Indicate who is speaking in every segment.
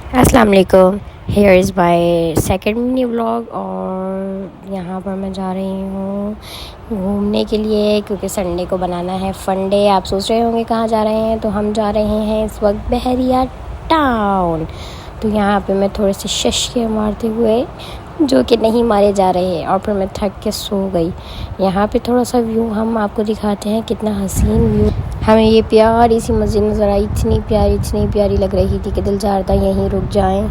Speaker 1: अस्सलाम वालेकुम। Here is my second mini vlog और यहाँ पर मैं जा रही हूँ घूमने के लिए क्योंकि संडे को बनाना है फन डे। आप सोच रहे होंगे कहाँ जा रहे हैं, तो हम जा रहे हैं इस वक्त बहरिया टाउन। तो यहाँ पे मैं थोड़े से शशके मारते हुए जो कि नहीं मारे जा रहे हैं और फिर मैं थक के सो गई। यहाँ पे थोड़ा सा व्यू हम आपको दिखाते हैं, कितना हसीन व्यू। हमें ये प्यारी सी मस्जिद नज़र आई, इतनी प्यारी लग रही थी कि दिल चाह रहा था यहीं रुक जाएं।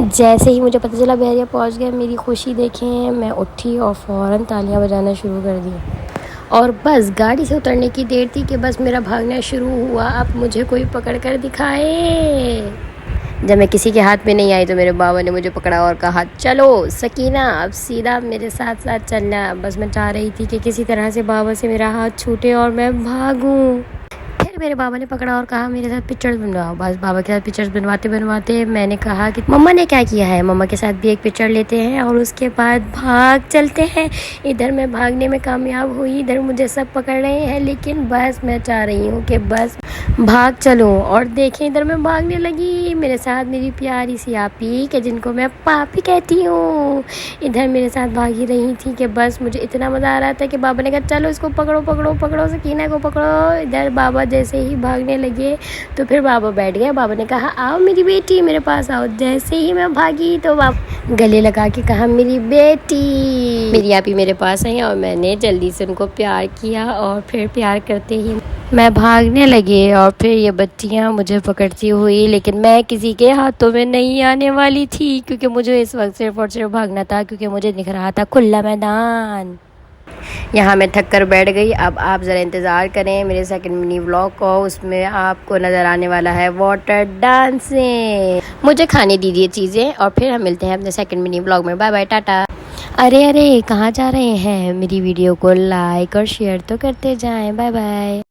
Speaker 1: जैसे ही मुझे पता चला बहरिया पहुंच गए, मेरी खुशी देखें, मैं उठी और फ़ौरन तालियां बजाना शुरू कर दी। और बस गाड़ी से उतरने की देर थी कि बस मेरा भागना शुरू हुआ। अब मुझे कोई पकड़ कर दिखाए। जब मैं किसी के हाथ में नहीं आई तो मेरे बाबा ने मुझे पकड़ा और कहा, चलो सकीना अब सीधा मेरे साथ साथ चलना। बस मैं चाह रही थी कि किसी तरह से बाबा से मेरा हाथ छूटे और मैं भागूं। फिर मेरे बाबा ने पकड़ा और कहा, मेरे साथ पिक्चर्स बनवाओ। बस बाबा के साथ पिक्चर्स बनवाते मैंने कहा कि मम्मा ने क्या किया है, मम्मा के साथ भी एक पिक्चर लेते हैं और उसके बाद भाग चलते हैं। इधर मैं भागने में कामयाब हुई, इधर मुझे सब पकड़ रहे हैं, लेकिन बस मैं चाह रही हूँ कि बस भाग चलूं। और देखें इधर मैं भागने लगी, मेरे साथ मेरी प्यारी सी आपी के जिनको मैं पापी कहती हूँ इधर मेरे साथ भागी रही थी कि बस मुझे इतना मज़ा आ रहा था कि बाबा ने कहा, चलो इसको पकड़ो सकीना को पकड़ो। इधर बाबा जैसे ही भागने लगे तो फिर बाबा बैठ गए। बाबा ने कहा, आओ मेरी बेटी मेरे पास आओ। जैसे ही मैं भागी तो बाबा गले लगा के कहा, मेरी बेटी। मेरी आपी मेरे पास आई और मैंने जल्दी से उनको प्यार किया और फिर प्यार करते ही मैं भागने लगी। और फिर ये बच्चियाँ मुझे पकड़ती हुई, लेकिन मैं किसी के हाथों में नहीं आने वाली थी क्योंकि मुझे इस वक्त सिर्फ और सिर्फ भागना था, क्योंकि मुझे दिख रहा था खुला मैदान। यहाँ मैं थक कर बैठ गई। अब आप ज़रा इंतज़ार करें मेरे सेकंड मिनी व्लॉग को, उसमें आपको नज़र आने वाला है वाटर डांसिंग। मुझे खाने दीजिए चीज़ें और फिर हम मिलते हैं अपने सेकंड मिनी व्लॉग में। Bye bye, tata. अरे कहाँ जा रहे हैं? मेरी वीडियो को लाइक और शेयर तो करते जाएं। Bye bye.